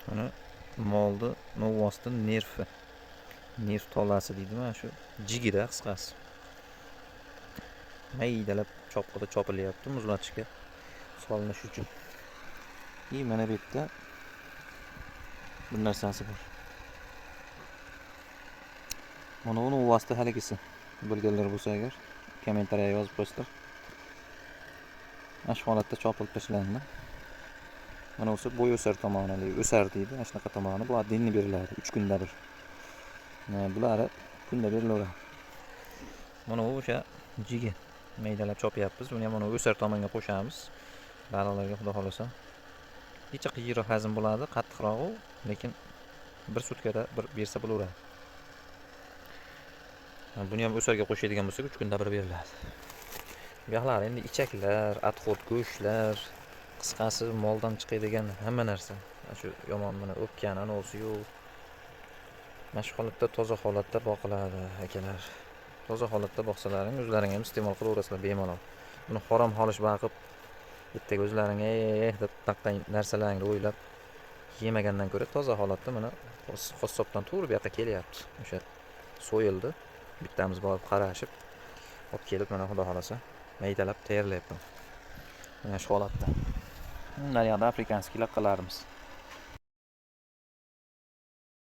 Mana molni novvosdi nerfi. Nerv tolasi deydi, mana shu jigida qisqasi. Maydalab chopqida chopilyapti muzlatishga solinish uchun. Mana bu yerda bir narsasi bor. Mana uni novvosdi haligisi. Bilganlar bo'lsa agar kommentariyaga yozib qo'yinglar. Mana shu holatda chopilib tashlandi. Mana o'sha bo'y o'sar tomoni, o'sar deydi. Mana shunaqa tomoni bu dinni beriladi 3 kunda bir. Bular kunda berilaveradi. Mana o'sha jigi maydalab chopyapmiz. Buni ham mana o'sar tomonga qo'shamiz. Baliqlarga xudo xolasa. Necha qiyiroq hazm bo'ladi, qattiqroq u, lekin bir sutkada bir bersa bo'laveradi. Buni ham o'sarga qo'shadigan bo'lsak 3 kunda bir beriladi. Bu yoqlar endi ichaklar, atxot go'shtlar, qisqasi moldan chiqadigan hamma narsa. Shu yomon mana o'pkan anosi yo'q. Mana shu holatda toza holatda boqiladi akalar. Toza holatda boqsalaring o'zlaring ham iste'mol qilaverasizlar bemalol. Buni harom holish baqib bittaga o'zlaring deb taqqan narsalarni o'ylab yemagandan ko'ra toza holatda mana qassobdan to'g'ri bu yoqqa kelyapti. O'sha so'yildi. Bittamiz borib qarashib olib kelib mana xudo xolasa maydalab tayyorlayapman. Mana shu holatda. Bunlar yoqda afrikanskiy laqalarimiz.